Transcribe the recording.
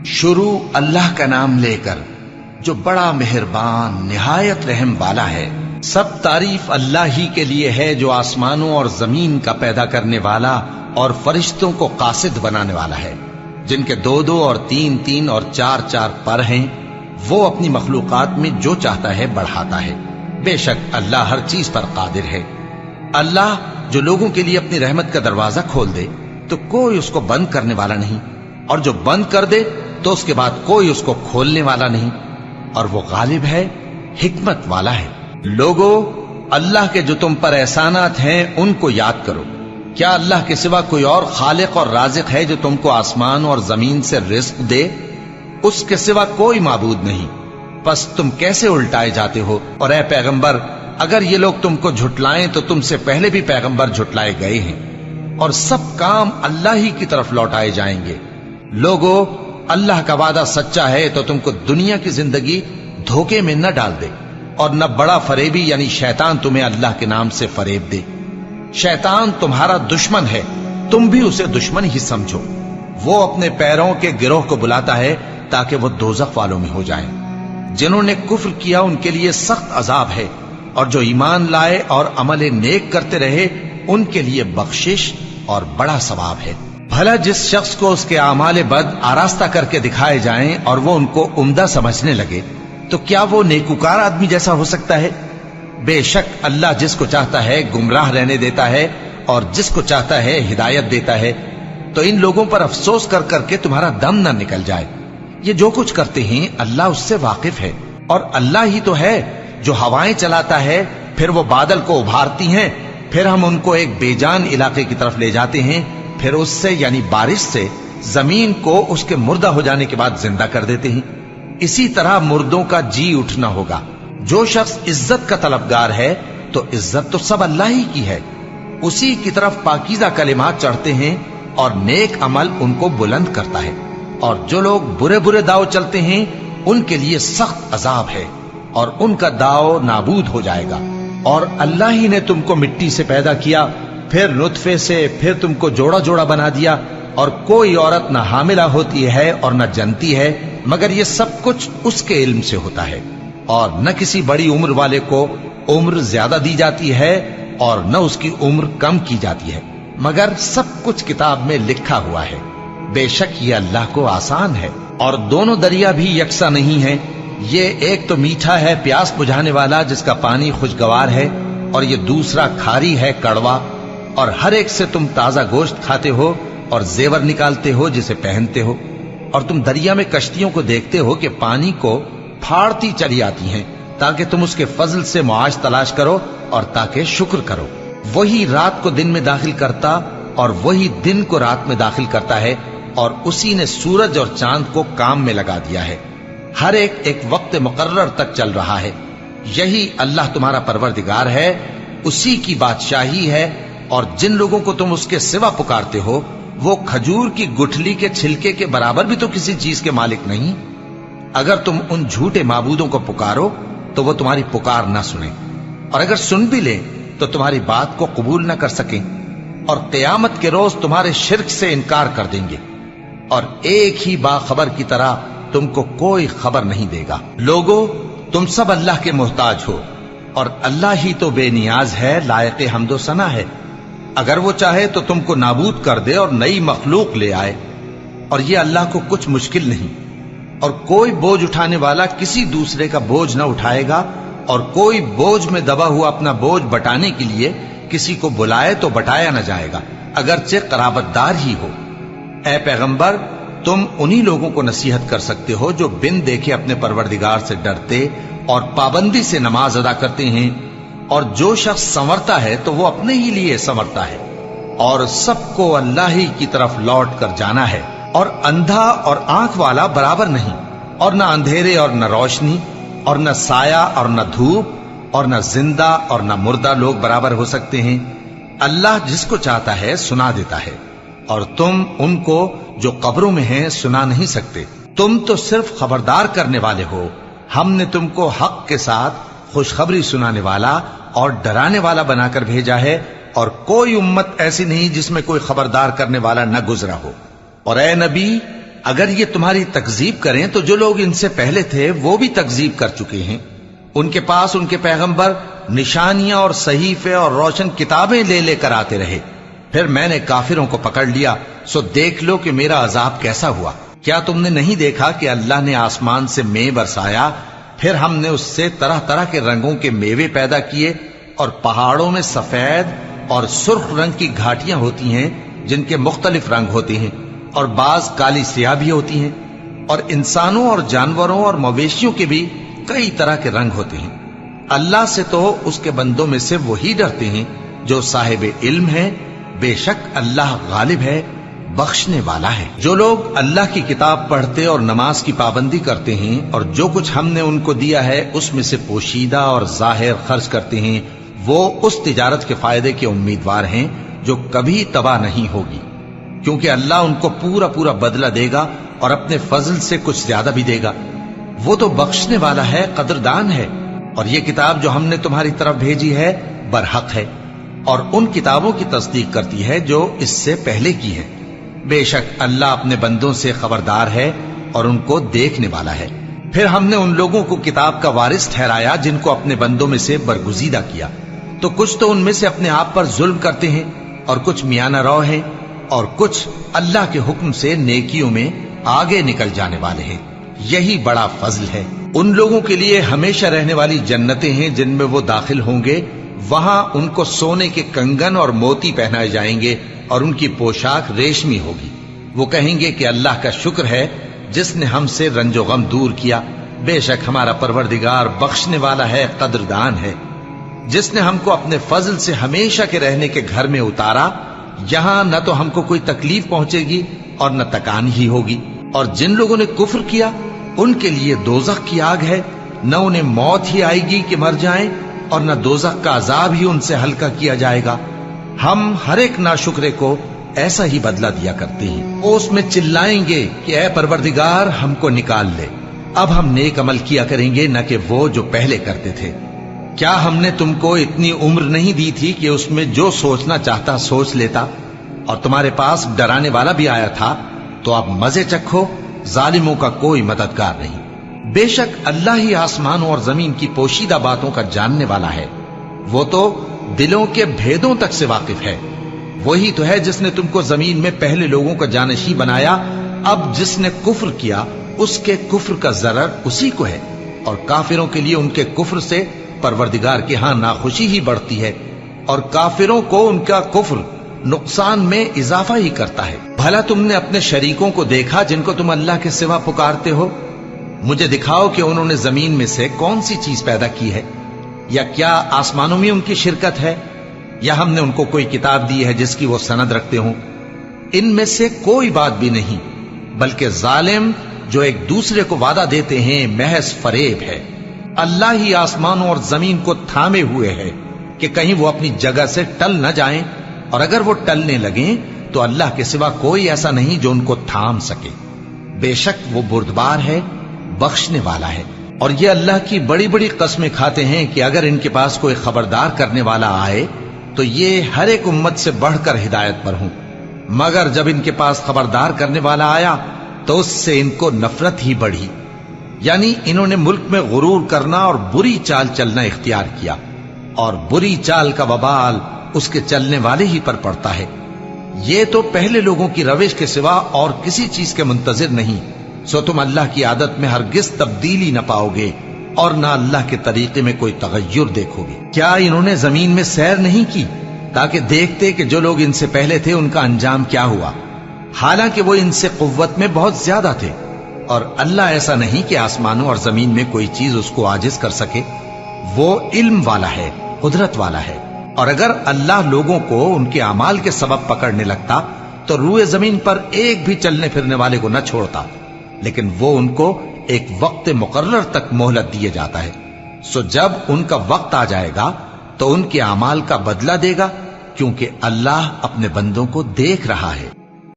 شروع اللہ کا نام لے کر جو بڑا مہربان نہایت رحم والا ہے۔ سب تعریف اللہ ہی کے لیے ہے جو آسمانوں اور زمین کا پیدا کرنے والا اور فرشتوں کو قاصد بنانے والا ہے، جن کے 2 اور 3 اور 4 پر ہیں۔ وہ اپنی مخلوقات میں جو چاہتا ہے بڑھاتا ہے۔ بے شک اللہ ہر چیز پر قادر ہے۔ اللہ جو لوگوں کے لیے اپنی رحمت کا دروازہ کھول دے تو کوئی اس کو بند کرنے والا نہیں، اور جو بند کر دے تو اس کے بعد کوئی اس کو کھولنے والا نہیں، اور وہ غالب ہے، حکمت والا ہے۔ لوگو، اللہ کے جو تم پر احسانات ہیں ان کو یاد کرو۔ کیا اللہ کے سوا کوئی اور خالق اور رازق ہے جو تم کو آسمان اور زمین سے رزق دے؟ اس کے سوا کوئی معبود نہیں۔ پس تم کیسے الٹائے جاتے ہو؟ اور اے پیغمبر، اگر یہ لوگ تم کو جھٹلائیں تو تم سے پہلے بھی پیغمبر جھٹلائے گئے ہیں، اور سب کام اللہ ہی کی طرف لوٹائے جائیں گے۔ لوگو، اللہ کا وعدہ سچا ہے تو تم کو دنیا کی زندگی دھوکے میں نہ ڈال دے، اور نہ بڑا فریبی یعنی شیطان تمہیں اللہ کے نام سے فریب دے۔ شیطان تمہارا دشمن ہے، تم بھی اسے دشمن ہی سمجھو۔ وہ اپنے پیروں کے گروہ کو بلاتا ہے تاکہ وہ دوزخ والوں میں ہو جائیں۔ جنہوں نے کفر کیا ان کے لیے سخت عذاب ہے، اور جو ایمان لائے اور عمل نیک کرتے رہے ان کے لیے بخشش اور بڑا ثواب ہے۔ بھلا جس شخص کو اس کے اعمال بد آراستہ کر کے دکھائے جائیں اور وہ ان کو عمدہ سمجھنے لگے تو کیا وہ نیکوکار آدمی جیسا ہو سکتا ہے؟ بے شک اللہ جس کو چاہتا ہے گمراہ رہنے دیتا ہے اور جس کو چاہتا ہے ہدایت دیتا ہے۔ تو ان لوگوں پر افسوس کر کر کے تمہارا دم نہ نکل جائے۔ یہ جو کچھ کرتے ہیں اللہ اس سے واقف ہے، اور اللہ ہی تو ہے جو ہوائیں چلاتا ہے، پھر وہ بادل کو ابھارتی ہیں، پھر ہم ان کو ایک بے جان علاقے کی طرف لے جاتے ہیں، پھر اس سے یعنی بارش سے زمین کو اس کے مردہ ہو جانے کے بعد زندہ کر دیتے ہیں۔ اسی طرح مردوں کا جی اٹھنا ہوگا۔ جو شخص عزت کا طلبگار ہے تو عزت تو سب اللہ ہی کی ہے، اسی کی طرف پاکیزہ کلمات چڑھتے ہیں اور نیک عمل ان کو بلند کرتا ہے۔ اور جو لوگ برے برے داؤ چلتے ہیں ان کے لیے سخت عذاب ہے، اور ان کا داؤ نابود ہو جائے گا۔ اور اللہ ہی نے تم کو مٹی سے پیدا کیا، پھر نطفے سے، پھر تم کو جوڑا جوڑا بنا دیا، اور کوئی عورت نہ حاملہ ہوتی ہے اور نہ جنتی ہے، مگر یہ سب کچھ اس کے علم سے ہوتا ہے۔ اور نہ کسی بڑی عمر والے کو عمر زیادہ دی جاتی ہے اور نہ اس کی عمر کم کی جاتی ہے، مگر سب کچھ کتاب میں لکھا ہوا ہے۔ بے شک یہ اللہ کو آسان ہے۔ اور دونوں دریا بھی یکساں نہیں ہیں، یہ ایک تو میٹھا ہے پیاس بجھانے والا جس کا پانی خوشگوار ہے، اور یہ دوسرا کھاری ہے کڑوا۔ اور ہر ایک سے تم تازہ گوشت کھاتے ہو اور زیور نکالتے ہو جسے پہنتے ہو۔ اور تم دریا میں کشتیوں کو دیکھتے ہو کہ پانی کو پھاڑتی چلی آتی ہیں، تاکہ تم اس کے فضل سے معاش تلاش کرو اور تاکہ شکر کرو۔ وہی رات کو دن میں داخل کرتا اور وہی دن کو رات میں داخل کرتا ہے، اور اسی نے سورج اور چاند کو کام میں لگا دیا ہے۔ ہر ایک ایک وقت مقرر تک چل رہا ہے۔ یہی اللہ تمہارا پروردگار ہے، اسی کی بادشاہی ہے۔ اور جن لوگوں کو تم اس کے سوا پکارتے ہو وہ کھجور کی گٹھلی کے چھلکے کے برابر بھی تو کسی چیز کے مالک نہیں۔ اگر تم ان جھوٹے معبودوں کو پکارو تو وہ تمہاری پکار نہ سنیں، اور اگر سن بھی لیں تو تمہاری بات کو قبول نہ کر سکیں، اور قیامت کے روز تمہارے شرک سے انکار کر دیں گے، اور ایک ہی باخبر کی طرح تم کو کوئی خبر نہیں دے گا۔ لوگو، تم سب اللہ کے محتاج ہو، اور اللہ ہی تو بے نیاز ہے، لائق حمد و ثنا ہے۔ اگر وہ چاہے تو تم کو نابود کر دے اور نئی مخلوق لے آئے، اور یہ اللہ کو کچھ مشکل نہیں۔ اور کوئی بوجھ اٹھانے والا کسی دوسرے کا بوجھ نہ اٹھائے گا، اور کوئی بوجھ میں دبا ہوا اپنا بوجھ بٹانے کے لیے کسی کو بلائے تو بٹایا نہ جائے گا، اگرچہ قرابت دار ہی ہو۔ اے پیغمبر، تم انہی لوگوں کو نصیحت کر سکتے ہو جو بن دیکھے اپنے پروردگار سے ڈرتے اور پابندی سے نماز ادا کرتے ہیں۔ اور جو شخص سنورتا ہے تو وہ اپنے ہی لیے سنورتا ہے، اور سب کو اللہ ہی کی طرف لوٹ کر جانا ہے۔ اور اندھا اور آنکھ والا برابر نہیں، اور نہ اندھیرے اور نہ روشنی، اور نہ سایہ اور نہ دھوپ، اور نہ زندہ اور نہ مردہ لوگ برابر ہو سکتے ہیں۔ اللہ جس کو چاہتا ہے سنا دیتا ہے، اور تم ان کو جو قبروں میں ہیں سنا نہیں سکتے۔ تم تو صرف خبردار کرنے والے ہو، ہم نے تم کو حق کے ساتھ خوشخبری سنانے والا اور ڈرانے والا بنا کر بھیجا ہے، اور کوئی امت ایسی نہیں جس میں کوئی خبردار کرنے والا نہ گزرا ہو۔ اور اے نبی، اگر یہ تمہاری تکذیب کریں تو جو لوگ ان سے پہلے تھے وہ بھی تکذیب کر چکے ہیں. ان کے پاس ان کے پیغمبر نشانیاں اور صحیفے اور روشن کتابیں لے لے کر آتے رہے. پھر میں نے کافروں کو پکڑ لیا، سو دیکھ لو کہ میرا عذاب کیسا ہوا. کیا تم نے نہیں دیکھا کہ اللہ نے آسمان سے مے برسایا، پھر ہم نے اس سے طرح طرح کے رنگوں کے میوے پیدا کیے، اور پہاڑوں میں سفید اور سرخ رنگ کی گھاٹیاں ہوتی ہیں جن کے مختلف رنگ ہوتے ہیں، اور بعض کالی سیاہ بھی ہوتی ہیں، اور انسانوں اور جانوروں اور مویشیوں کے بھی کئی طرح کے رنگ ہوتے ہیں. اللہ سے تو اس کے بندوں میں سے وہی ڈرتے ہیں جو صاحب علم ہے. بے شک اللہ غالب ہے، بخشنے والا ہے. جو لوگ اللہ کی کتاب پڑھتے اور نماز کی پابندی کرتے ہیں اور جو کچھ ہم نے ان کو دیا ہے اس میں سے پوشیدہ اور ظاہر خرچ کرتے ہیں، وہ اس تجارت کے فائدے کے امیدوار ہیں جو کبھی تباہ نہیں ہوگی، کیونکہ اللہ ان کو پورا پورا بدلہ دے گا اور اپنے فضل سے کچھ زیادہ بھی دے گا. وہ تو بخشنے والا ہے، قدردان ہے. اور یہ کتاب جو ہم نے تمہاری طرف بھیجی ہے برحق ہے، اور ان کتابوں کی تصدیق کرتی ہے جو اس سے پہلے کی ہے. بے شک اللہ اپنے بندوں سے خبردار ہے اور ان کو دیکھنے والا ہے. پھر ہم نے ان لوگوں کو کتاب کا وارث ٹھہرایا جن کو اپنے بندوں میں سے برگزیدہ کیا، تو کچھ تو ان میں سے اپنے آپ پر ظلم کرتے ہیں اور کچھ میانہ رو ہیں، اور کچھ اللہ کے حکم سے نیکیوں میں آگے نکل جانے والے ہیں. یہی بڑا فضل ہے. ان لوگوں کے لیے ہمیشہ رہنے والی جنتیں ہیں جن میں وہ داخل ہوں گے. وہاں ان کو سونے کے کنگن اور موتی پہنائے جائیں گے اور ان کی پوشاک ریشمی ہوگی. وہ کہیں گے کہ اللہ کا شکر ہے جس نے ہم سے رنج و غم دور کیا. بے شک ہمارا پروردگار بخشنے والا ہے، قدردان ہے. جس نے ہم کو اپنے فضل سے ہمیشہ کے رہنے کے گھر میں اتارا، یہاں نہ تو ہم کو کوئی تکلیف پہنچے گی اور نہ تکان ہی ہوگی. اور جن لوگوں نے کفر کیا ان کے لیے دوزخ کی آگ ہے، نہ انہیں موت ہی آئے گی کہ مر جائیں، اور نہ دوزخ کا عذاب ہی ان سے ہلکا کیا جائے گا. ہم ہر ایک ناشکرے کو ایسا ہی بدلہ دیا کرتے ہیں. وہ اس میں چلائیں گے کہ اے پروردگار ہم کو نکال لے، اب ہم نیک عمل کیا کریں گے نہ کہ وہ جو پہلے کرتے تھے. کیا ہم نے تم کو اتنی عمر نہیں دی تھی کہ اس میں جو سوچنا چاہتا سوچ لیتا؟ اور تمہارے پاس ڈرانے والا بھی آیا تھا، تو اب مزے چکھو، ظالموں کا کوئی مددگار نہیں. بے شک اللہ ہی آسمانوں اور زمین کی پوشیدہ باتوں کا جاننے والا ہے. وہ تو دلوں کے بھیدوں تک سے واقف ہے. وہی تو ہے جس نے تم کو زمین میں پہلے لوگوں کا جانشین بنایا. اب جس نے کفر کیا اس کے کفر کا ضرر اسی کو ہے، اور کافروں کے لیے ان کے کفر سے پروردگار کے ہاں ناخوشی ہی بڑھتی ہے، اور کافروں کو ان کا کفر نقصان میں اضافہ ہی کرتا ہے. بھلا تم نے اپنے شریکوں کو دیکھا جن کو تم اللہ کے سوا پکارتے ہو؟ مجھے دکھاؤ کہ انہوں نے زمین میں سے کون سی چیز پیدا کی ہے، یا کیا آسمانوں میں ان کی شرکت ہے، یا ہم نے ان کو کوئی کتاب دی ہے جس کی وہ سند رکھتے ہوں؟ ان میں سے کوئی بات بھی نہیں، بلکہ ظالم جو ایک دوسرے کو وعدہ دیتے ہیں محض فریب ہے. اللہ ہی آسمانوں اور زمین کو تھامے ہوئے ہے کہ کہیں وہ اپنی جگہ سے ٹل نہ جائیں، اور اگر وہ ٹلنے لگیں تو اللہ کے سوا کوئی ایسا نہیں جو ان کو تھام سکے. بے شک وہ بردبار ہے، بخشنے والا ہے. اور یہ اللہ کی بڑی بڑی قسمیں کھاتے ہیں کہ اگر ان کے پاس کوئی خبردار کرنے والا آئے تو یہ ہر ایک امت سے بڑھ کر ہدایت پر ہوں، مگر جب ان کے پاس خبردار کرنے والا آیا تو اس سے ان کو نفرت ہی بڑھی. یعنی انہوں نے ملک میں غرور کرنا اور بری چال چلنا اختیار کیا، اور بری چال کا وبال اس کے چلنے والے ہی پر پڑتا ہے. یہ تو پہلے لوگوں کی روش کے سوا اور کسی چیز کے منتظر نہیں، سو تم اللہ کی عادت میں ہرگز تبدیلی نہ پاؤ گے اور نہ اللہ کے طریقے میں کوئی تغیر دیکھو گے. کیا انہوں نے زمین میں سیر نہیں کی تاکہ دیکھتے کہ جو لوگ ان سے پہلے تھے ان کا انجام کیا ہوا، حالانکہ وہ ان سے قوت میں بہت زیادہ تھے. اور اللہ ایسا نہیں کہ آسمانوں اور زمین میں کوئی چیز اس کو عاجز کر سکے. وہ علم والا ہے، قدرت والا ہے. اور اگر اللہ لوگوں کو ان کے اعمال کے سبب پکڑنے لگتا تو روئے زمین پر ایک بھی چلنے پھرنے والے کو نہ چھوڑتا، لیکن وہ ان کو ایک وقت مقرر تک مہلت دیے جاتا ہے. سو جب ان کا وقت آ جائے گا تو ان کے اعمال کا بدلہ دے گا، کیونکہ اللہ اپنے بندوں کو دیکھ رہا ہے.